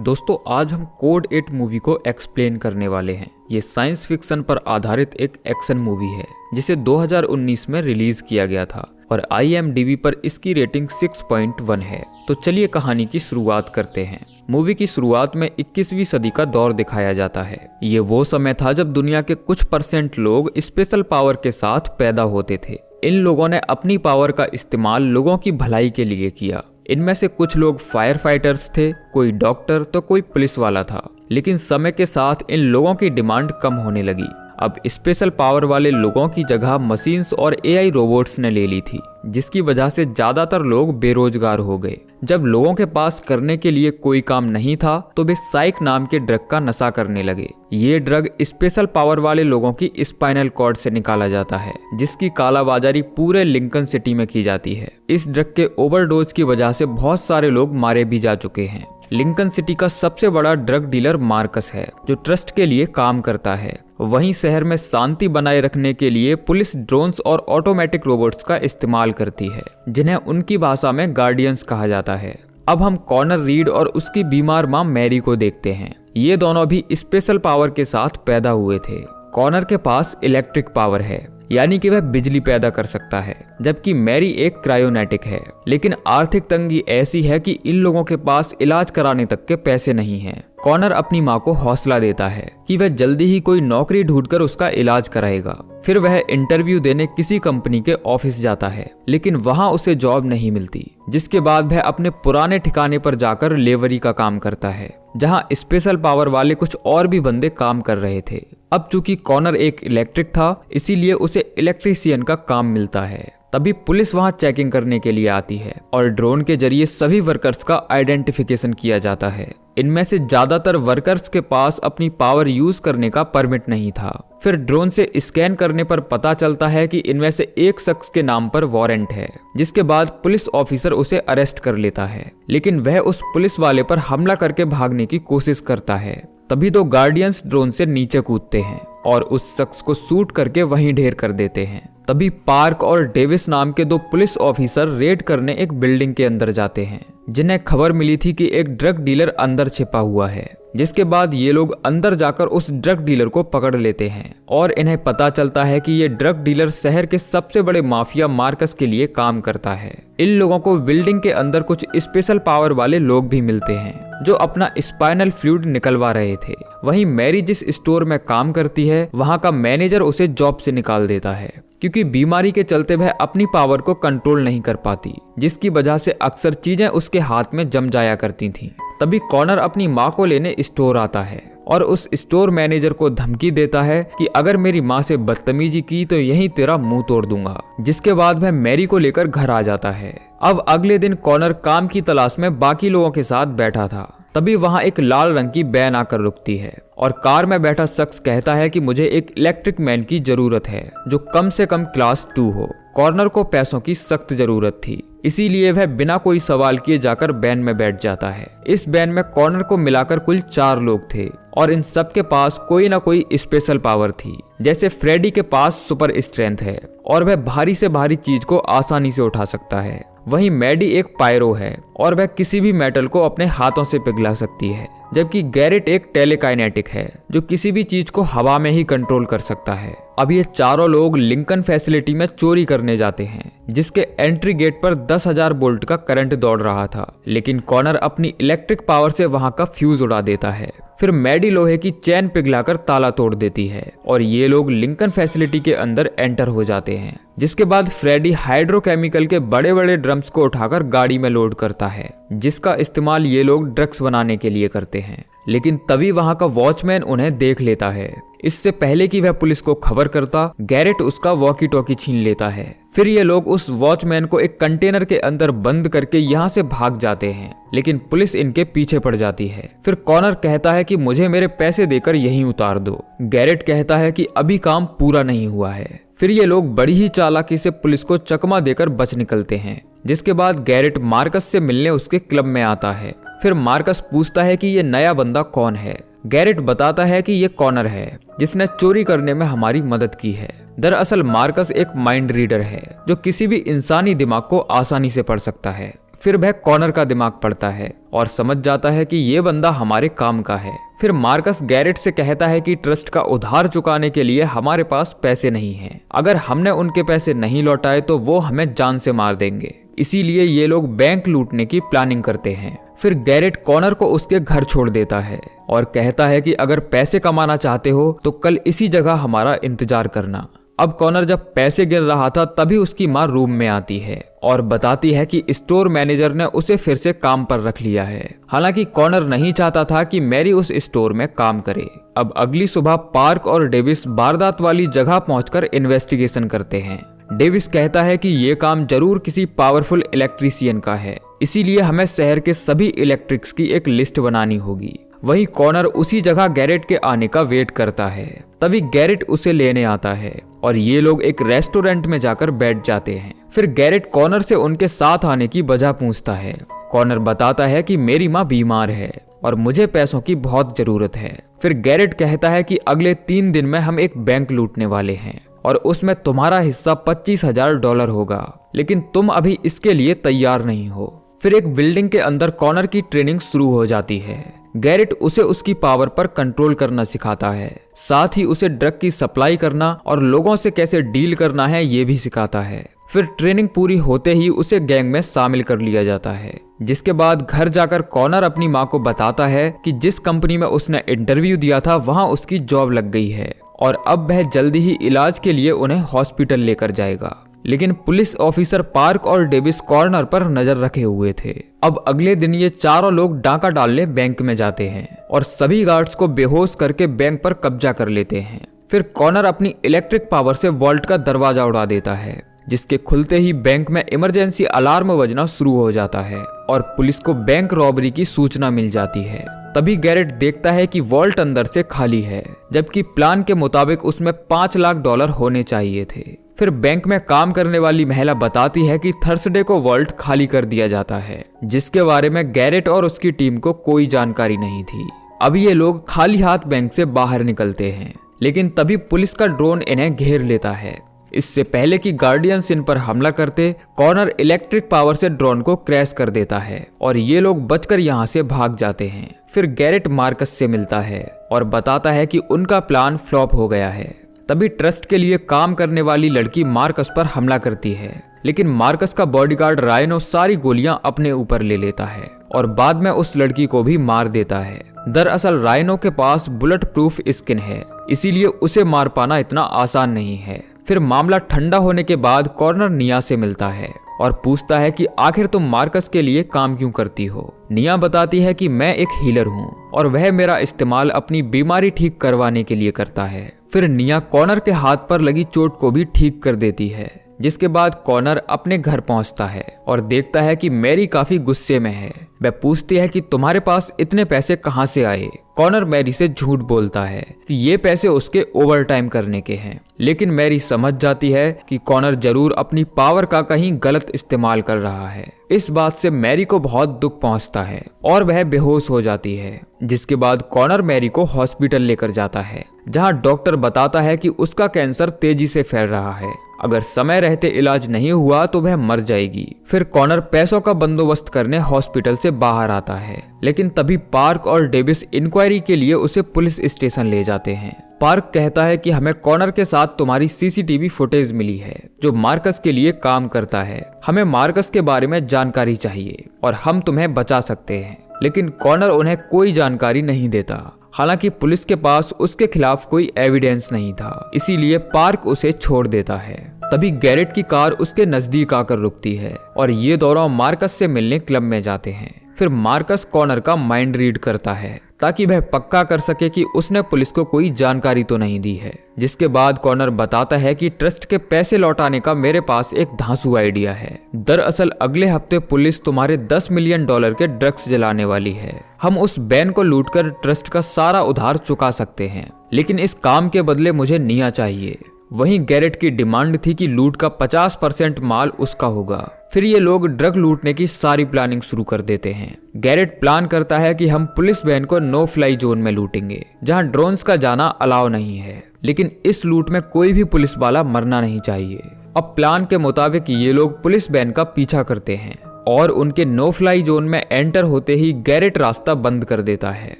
दोस्तों आज हम कोड 8 मूवी को एक्सप्लेन करने वाले हैं। ये साइंस फिक्शन पर आधारित एक एक्शन मूवी है जिसे 2019 में रिलीज किया गया था और IMDb पर इसकी रेटिंग 6.1 है। तो चलिए कहानी की शुरुआत करते हैं। मूवी की शुरुआत में 21वीं सदी का दौर दिखाया जाता है। ये वो समय था जब दुनिया के कुछ % लोग स्पेशल पावर के साथ पैदा होते थे। इन लोगों ने अपनी पावर का इस्तेमाल लोगों की भलाई के लिए किया। इनमें से कुछ लोग फायर फाइटर्स थे, कोई डॉक्टर तो कोई पुलिस वाला था। लेकिन समय के साथ इन लोगों की डिमांड कम होने लगी। अब स्पेशल पावर वाले लोगों की जगह मशीन्स और AI रोबोट्स ने ले ली थी, जिसकी वजह से ज्यादातर लोग बेरोजगार हो गए। जब लोगों के पास करने के लिए कोई काम नहीं था तो वे साइक नाम के ड्रग का नशा करने लगे। ये ड्रग स्पेशल पावर वाले लोगों की स्पाइनल कॉर्ड से निकाला जाता है, जिसकी कालाबाजारी पूरे लिंकन सिटी में की जाती है। इस ड्रग के ओवरडोज की वजह से बहुत सारे लोग मारे भी जा चुके हैं। लिंकन सिटी का सबसे बड़ा ड्रग डीलर मार्कस है, जो ट्रस्ट के लिए काम करता है। वहीं शहर में शांति बनाए रखने के लिए पुलिस ड्रोन्स और ऑटोमेटिक रोबोट्स का इस्तेमाल करती है, जिन्हें उनकी भाषा में गार्डियंस कहा जाता है। अब हम कॉनर रीड और उसकी बीमार मां मैरी को देखते हैं। ये दोनों भी स्पेशल पावर के साथ पैदा हुए थे। कॉनर के पास इलेक्ट्रिक पावर है, यानी कि वह बिजली पैदा कर सकता है, जबकि मैरी एक क्रायोनेटिक है। लेकिन आर्थिक तंगी ऐसी है कि इन लोगों के पास इलाज कराने तक के पैसे नहीं हैं। कॉनर अपनी माँ को हौसला देता है कि वह जल्दी ही कोई नौकरी ढूंढकर उसका इलाज कराएगा। फिर वह इंटरव्यू देने किसी कंपनी के ऑफिस जाता है, लेकिन वहाँ उसे जॉब नहीं मिलती। जिसके बाद वह अपने पुराने ठिकाने पर जाकर लेवरी का काम करता है, जहाँ स्पेशल पावर वाले कुछ और भी बंदे काम कर रहे थे। अब चूंकि कॉनर एक इलेक्ट्रिक था, इसीलिए उसे इलेक्ट्रीशियन का काम मिलता है। तभी पुलिस वहां चेकिंग करने के लिए आती है और ड्रोन के जरिए सभी वर्कर्स का आइडेंटिफिकेशन किया जाता है। इनमें से ज्यादातर वर्कर्स के पास अपनी पावर यूज करने का परमिट नहीं था। फिर ड्रोन से स्कैन करने पर पता चलता है कि इनमें से एक शख्स के नाम पर वारंट है, जिसके बाद पुलिस ऑफिसर उसे अरेस्ट कर लेता है। लेकिन वह उस पुलिस वाले पर हमला करके भागने की कोशिश करता है। तभी दो गार्डियंस ड्रोन से नीचे कूदते हैं और उस शख्स को शूट करके वहीं ढेर कर देते हैं। तभी पार्क और डेविस नाम के 2 पुलिस ऑफिसर रेड करने एक बिल्डिंग के अंदर जाते हैं, जिन्हें खबर मिली थी कि एक ड्रग डीलर अंदर छिपा हुआ है। जिसके बाद ये लोग अंदर जाकर उस ड्रग डीलर को पकड़ लेते हैं और इन्हें पता चलता है कि ये ड्रग डीलर शहर के सबसे बड़े माफिया मार्कस के लिए काम करता है। इन लोगों को बिल्डिंग के अंदर कुछ स्पेशल पावर वाले लोग भी मिलते हैं, जो अपना स्पाइनल फ्लूइड निकलवा रहे थे। वहीं मैरी जिस स्टोर में काम करती है, वहां का मैनेजर उसे जॉब से निकाल देता है, क्योंकि बीमारी के चलते वह अपनी पावर को कंट्रोल नहीं कर पाती, जिसकी वजह से अक्सर चीजें उसके हाथ में जम जाया करती थीं। तभी कॉनर अपनी माँ को लेने स्टोर आता है और उस स्टोर मैनेजर को धमकी देता है कि अगर मेरी माँ से बदतमीजी की तो यहीं तेरा मुंह तोड़ दूंगा। जिसके बाद वह मैरी को लेकर घर आ जाता है। अब अगले दिन कॉनर काम की तलाश में बाकी लोगों के साथ बैठा था। तभी वहां एक लाल रंग की वैन आकर रुकती है और कार में बैठा शख्स कहता है कि मुझे एक इलेक्ट्रिक मैन की जरूरत है, जो कम से कम क्लास 2 हो। कॉर्नर को पैसों की सख्त जरूरत थी, इसीलिए वह बिना कोई सवाल किए जाकर वैन में बैठ जाता है। इस वैन में कॉर्नर को मिलाकर कुल 4 लोग थे और इन सब के पास कोई ना कोई स्पेशल पावर थी। जैसे फ्रेडी के पास सुपर स्ट्रेंथ है और वह भारी से भारी चीज को आसानी से उठा सकता है। वहीं मैडी एक पायरो है और वह किसी भी मेटल को अपने हाथों से पिघला सकती है। जबकि गैरेट एक टेलेकाइनेटिक है, जो किसी भी चीज को हवा में ही कंट्रोल कर सकता है। अब ये चारों लोग लिंकन फैसिलिटी में चोरी करने जाते हैं, जिसके एंट्री गेट पर 10,000 वोल्ट का करंट दौड़ रहा था। लेकिन कॉनर अपनी इलेक्ट्रिक पावर से वहां का फ्यूज उड़ा देता है। फिर मैडी लोहे की चैन पिघलाकर ताला तोड़ देती है और ये लोग लिंकन फैसिलिटी के अंदर एंटर हो जाते हैं। जिसके बाद फ्रेडी हाइड्रोकेमिकल के बड़े बड़े ड्रम्स को उठाकर गाड़ी में लोड करता है, जिसका इस्तेमाल ये लोग ड्रग्स बनाने के लिए करते हैं। लेकिन तभी वहां का वॉचमैन उन्हें देख लेता है। इससे पहले कि वह पुलिस को खबर करता, गैरेट उसका वॉकी टॉकी छीन लेता है। फिर ये लोग उस वॉचमैन को एक कंटेनर के अंदर बंद करके यहाँ से भाग जाते हैं, लेकिन पुलिस इनके पीछे पड़ जाती है। फिर कॉनर कहता है कि मुझे मेरे पैसे देकर यहीं उतार दो। गैरेट कहता है कि अभी काम पूरा नहीं हुआ है। फिर ये लोग बड़ी ही चालाकी से पुलिस को चकमा देकर बच निकलते हैं। जिसके बाद गैरेट मार्कस से मिलने उसके क्लब में आता है। फिर मार्कस पूछता है कि ये नया बंदा कौन है। गैरेट बताता है कि ये कॉनर है, जिसने चोरी करने में हमारी मदद की है। दरअसल मार्कस एक माइंड रीडर है, जो किसी भी इंसानी दिमाग को आसानी से पढ़ सकता है। फिर वह कॉनर का दिमाग पढ़ता है और समझ जाता है कि ये बंदा हमारे काम का है। फिर मार्कस गैरेट से कहता है कि ट्रस्ट का उधार चुकाने के लिए हमारे पास पैसे नहीं हैं। अगर हमने उनके पैसे नहीं लौटाए तो वो हमें जान से मार देंगे, इसीलिए ये लोग बैंक लूटने की प्लानिंग करते हैं। फिर गैरेट कॉनर को उसके घर छोड़ देता है और कहता है कि अगर पैसे कमाना चाहते हो तो कल इसी जगह हमारा इंतजार करना। अब कॉनर जब पैसे गिन रहा था तभी उसकी माँ रूम में आती है और बताती है कि स्टोर मैनेजर ने उसे फिर से काम पर रख लिया है। हालांकि कॉनर नहीं चाहता था कि मैरी उस स्टोर में काम करे। अब अगली सुबह पार्क और डेविस वारदात वाली जगह पहुंचकर इन्वेस्टिगेशन करते हैं। डेविस कहता है कि ये काम जरूर किसी पावरफुल इलेक्ट्रीशियन का है, इसीलिए हमें शहर के सभी इलेक्ट्रिक्स की एक लिस्ट बनानी होगी। वहीं कॉनर उसी जगह गैरेट के आने का वेट करता है। तभी गैरेट उसे लेने आता है और ये लोग एक रेस्टोरेंट में जाकर बैठ जाते हैं। फिर गैरेट कॉनर से उनके साथ आने की वजह पूछता है। कॉनर बताता है कि मेरी माँ बीमार है और मुझे पैसों की बहुत जरूरत है। फिर गैरेट कहता है कि अगले 3 दिन में हम एक बैंक लूटने वाले हैं और उसमें तुम्हारा हिस्सा $25,000 होगा, लेकिन तुम अभी इसके लिए तैयार नहीं हो। फिर एक बिल्डिंग के अंदर कॉनर की ट्रेनिंग शुरू हो जाती है। गैरेट उसे उसकी पावर पर कंट्रोल करना सिखाता है, साथ ही उसे ड्रग की सप्लाई करना और लोगों से कैसे डील करना है ये भी सिखाता है। फिर ट्रेनिंग पूरी होते ही उसे गैंग में शामिल कर लिया जाता है, जिसके बाद घर जाकर कॉनर अपनी माँ को बताता है कि जिस कंपनी में उसने इंटरव्यू दिया था वहाँ उसकी जॉब लग गई है और अब वह जल्दी ही इलाज के लिए उन्हें हॉस्पिटल लेकर जाएगा। लेकिन पुलिस ऑफिसर पार्क और डेविस कॉर्नर पर नजर रखे हुए थे। अब अगले दिन ये चारों लोग डाका डालने बैंक में जाते हैं और सभी गार्ड्स को बेहोश करके बैंक पर कब्जा कर लेते हैं। फिर कॉर्नर अपनी इलेक्ट्रिक पावर से वॉल्ट का दरवाजा उड़ा देता है, जिसके खुलते ही बैंक में इमरजेंसी अलार्म बजना शुरू हो जाता है और पुलिस को बैंक रॉबरी की सूचना मिल जाती है। तभी गैरेट देखता है कि वॉल्ट अंदर से खाली है, जबकि प्लान के मुताबिक उसमें $5 लाख होने चाहिए थे। फिर बैंक में काम करने वाली महिला बताती है कि थर्सडे को वॉल्ट खाली कर दिया जाता है, जिसके बारे में गैरेट और उसकी टीम को कोई जानकारी नहीं थी। अब ये लोग खाली हाथ बैंक से बाहर निकलते हैं, लेकिन तभी पुलिस का ड्रोन इन्हें घेर लेता है। इससे पहले कि गार्डियंस इन पर हमला करते, कॉर्नर इलेक्ट्रिक पावर से ड्रोन को क्रैश कर देता है और ये लोग बचकर यहाँ से भाग जाते हैं। फिर गैरेट मार्कस से मिलता है और बताता है कि उनका प्लान फ्लॉप हो गया है। तभी ट्रस्ट के लिए काम करने वाली लड़की मार्कस पर हमला करती है, लेकिन मार्कस का बॉडीगार्ड रायनो सारी गोलियां अपने ऊपर ले लेता है और बाद में उस लड़की को भी मार देता है। दरअसल रायनो के पास बुलेट प्रूफ स्किन है, इसीलिए उसे मार पाना इतना आसान नहीं है। फिर मामला ठंडा होने के बाद कॉर्नर निया से मिलता है और पूछता है कि आखिर तुम मार्कस के लिए काम क्यों करती हो। निया बताती है कि मैं एक हीलर हूँ और वह मेरा इस्तेमाल अपनी बीमारी ठीक करवाने के लिए करता है। फिर निया कॉर्नर के हाथ पर लगी चोट को भी ठीक कर देती है, जिसके बाद कॉर्नर अपने घर पहुंचता है और देखता है कि मैरी काफी गुस्से में है। वह पूछती है कि तुम्हारे पास इतने पैसे कहां से आए। कॉर्नर मैरी से झूठ बोलता है कि ये पैसे उसके ओवर टाइम करने के हैं, लेकिन मैरी समझ जाती है कि कॉर्नर जरूर अपनी पावर का कहीं गलत इस्तेमाल कर रहा है। इस बात से मैरी को बहुत दुख पहुंचता है और वह बेहोश हो जाती है, जिसके बाद कॉर्नर मैरी को हॉस्पिटल लेकर जाता है, जहां डॉक्टर बताता है कि उसका कैंसर तेजी से फैल रहा है। अगर समय रहते इलाज नहीं हुआ तो वह मर जाएगी। फिर कॉर्नर पैसों का बंदोबस्त करने हॉस्पिटल से बाहर आता है, लेकिन तभी पार्क और डेविस इंक्वायरी के लिए उसे पुलिस स्टेशन ले जाते हैं। पार्क कहता है कि हमें कॉर्नर के साथ तुम्हारी सीसीटीवी फुटेज मिली है जो मार्कस के लिए काम करता है। हमें मार्कस के बारे में जानकारी चाहिए और हम तुम्हें बचा सकते हैं, लेकिन कॉर्नर उन्हें कोई जानकारी नहीं देता। हालांकि पुलिस के पास उसके खिलाफ कोई एविडेंस नहीं था, इसीलिए पार्क उसे छोड़ देता है। तभी गैरेट की कार उसके नजदीक आकर रुकती है और ये दोनों मार्कस से मिलने क्लब में जाते हैं। फिर मार्कस कॉर्नर का माइंड रीड करता है ताकि वह पक्का कर सके कि उसने पुलिस को कोई जानकारी तो नहीं दी है। जिसके बाद कॉर्नर बताता है कि ट्रस्ट के पैसे लौटाने का मेरे पास एक धांसू आइडिया है। दरअसल अगले हफ्ते पुलिस तुम्हारे $10 मिलियन के ड्रग्स जलाने वाली है। हम उस बैन को लूटकर ट्रस्ट का सारा उधार चुका सकते हैं, लेकिन इस काम के बदले मुझे निया चाहिए। वहीं गैरेट की डिमांड थी कि लूट का 50% माल उसका होगा। फिर ये लोग ड्रग लूटने की सारी प्लानिंग शुरू कर देते हैं। गैरेट प्लान करता है कि हम पुलिस वैन को नो फ्लाई जोन में लूटेंगे, जहां ड्रोन्स का जाना अलाउ नहीं है, लेकिन इस लूट में कोई भी पुलिस वाला मरना नहीं चाहिए। अब प्लान के मुताबिक ये लोग पुलिस वैन का पीछा करते हैं और उनके नो फ्लाई जोन में एंटर होते ही गैरेट रास्ता बंद कर देता है।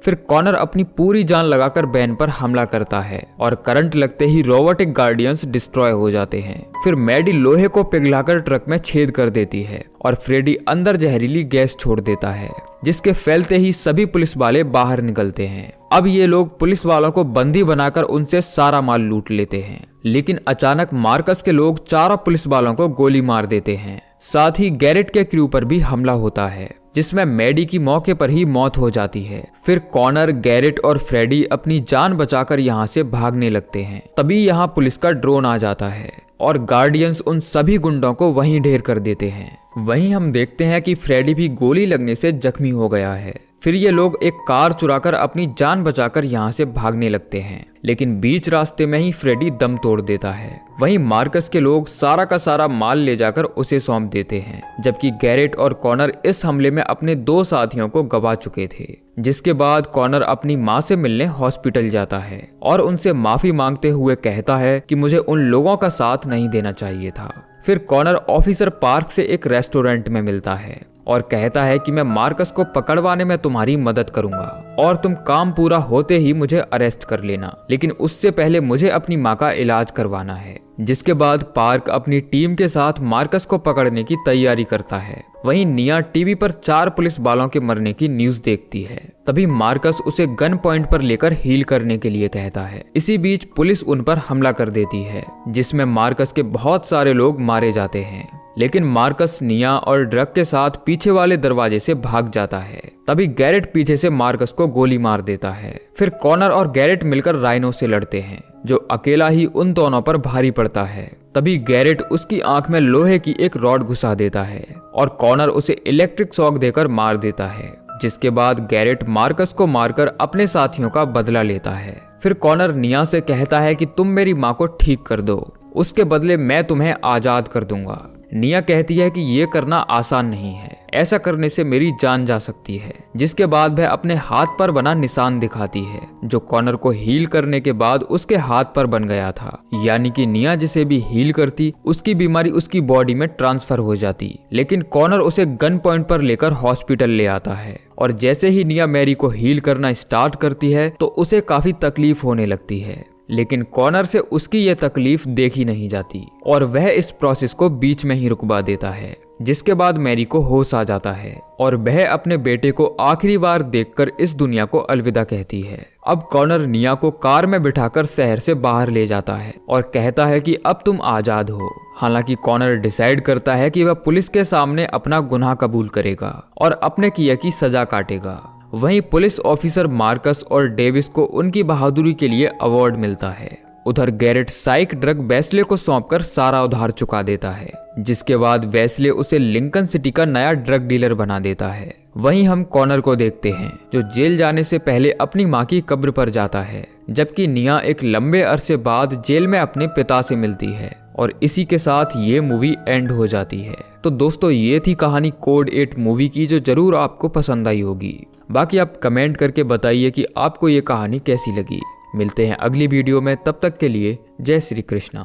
फिर कॉनर अपनी पूरी जान लगाकर बैन पर हमला करता है और करंट लगते ही रोबोटिक गार्डियंस डिस्ट्रॉय हो जाते हैं। फिर मैडी लोहे को पिघलाकर ट्रक में छेद कर देती है और फ्रेडी अंदर जहरीली गैस छोड़ देता है, जिसके फैलते ही सभी पुलिस वाले बाहर निकलते हैं। अब ये लोग पुलिस वालों को बंदी बनाकर उनसे सारा माल लूट लेते हैं, लेकिन अचानक मार्कस के लोग चारों पुलिस वालों को गोली मार देते हैं। साथ ही गैरेट के क्रू पर भी हमला होता है, जिसमें मैडी की मौके पर ही मौत हो जाती है। फिर कॉनर, गैरेट और फ्रेडी अपनी जान बचाकर यहाँ से भागने लगते हैं। तभी यहाँ पुलिस का ड्रोन आ जाता है और गार्डियंस उन सभी गुंडों को वहीं ढेर कर देते हैं। वहीं हम देखते हैं कि फ्रेडी भी गोली लगने से जख्मी हो गया है। फिर ये लोग एक कार चुराकर अपनी जान बचाकर यहाँ से भागने लगते हैं, लेकिन बीच रास्ते में ही फ्रेडी दम तोड़ देता है। वहीं मार्कस के लोग सारा का सारा माल ले जाकर उसे सौंप देते हैं, जबकि गैरेट और कॉनर इस हमले में अपने 2 साथियों को गवा चुके थे। जिसके बाद कॉनर अपनी माँ से मिलने हॉस्पिटल जाता है और उनसे माफी मांगते हुए कहता है कि मुझे उन लोगों का साथ नहीं देना चाहिए था। फिर कॉनर ऑफिसर पार्क से एक रेस्टोरेंट में मिलता है और कहता है कि मैं मार्कस को पकड़वाने में तुम्हारी मदद करूंगा और तुम काम पूरा होते ही मुझे अरेस्ट कर लेना, लेकिन उससे पहले मुझे अपनी माँ का इलाज करवाना है। जिसके बाद पार्क अपनी टीम के साथ मार्कस को पकड़ने की तैयारी करता है। वहीं निया टीवी पर 4 पुलिस वालों के मरने की न्यूज देखती है। तभी मार्कस उसे गन पॉइंट पर लेकर हील करने के लिए कहता है। इसी बीच पुलिस उन पर हमला कर देती है, जिसमें मार्कस के बहुत सारे लोग मारे जाते हैं, लेकिन मार्कस निया और ड्रग के साथ पीछे वाले दरवाजे से भाग जाता है। तभी गैरेट पीछे से मार्कस को गोली मार देता है। फिर कॉनर और गैरेट मिलकर राइनो से लड़ते हैं, जो अकेला ही उन दोनों पर भारी पड़ता है। तभी गैरेट उसकी आंख में लोहे की एक रॉड घुसा देता है और कॉनर उसे इलेक्ट्रिक शॉक देकर मार देता है। जिसके बाद गैरेट मार्कस को मारकर अपने साथियों का बदला लेता है। फिर कॉनर निया से कहता है कि तुम मेरी माँ को ठीक कर दो, उसके बदले मैं तुम्हें आजाद कर दूंगा। निया कहती है कि ये करना आसान नहीं है, ऐसा करने से मेरी जान जा सकती है। जिसके बाद वह अपने हाथ पर बना निशान दिखाती है, जो कॉनर को हील करने के बाद उसके हाथ पर बन गया था। यानी कि निया जिसे भी हील करती, उसकी बीमारी उसकी बॉडी में ट्रांसफर हो जाती। लेकिन कॉनर उसे गन पॉइंट पर लेकर हॉस्पिटल ले आता है और जैसे ही निया मैरी को हील करना स्टार्ट करती है तो उसे काफी तकलीफ होने लगती है, लेकिन कॉनर से उसकी यह तकलीफ देखी नहीं जाती और वह इस प्रोसेस को बीच में ही रुकवा देता है। जिसके बाद मैरी को होश आ जाता है और वह अपने बेटे को आखिरी बार देखकर इस दुनिया को अलविदा कहती है। अब कॉनर निया को कार में बिठाकर शहर से बाहर ले जाता है और कहता है कि अब तुम आजाद हो। हालांकि कॉनर डिसाइड करता है कि वह पुलिस के सामने अपना गुनाह कबूल करेगा और अपने किए की सजा काटेगा। वहीं पुलिस ऑफिसर मार्कस और डेविस को उनकी बहादुरी के लिए अवार्ड मिलता है। उधर गैरेट साइक ड्रग वेस्ले को सौंपकर सारा उधार चुका देता है, जिसके बाद वेस्ले उसे लिंकन सिटी का नया ड्रग डीलर बना देता है। वहीं हम कॉनर को देखते हैं, जो जेल जाने से पहले अपनी माँ की कब्र पर जाता है, जबकि निया एक लंबे अरसे बाद जेल में अपने पिता से मिलती है और इसी के साथ ये मूवी एंड हो जाती है। तो दोस्तों, ये थी कहानी कोड 8 मूवी की, जो जरूर आपको पसंद आई होगी। बाकी आप कमेंट करके बताइए कि आपको ये कहानी कैसी लगी। मिलते हैं अगली वीडियो में, तब तक के लिए जय श्री कृष्णा।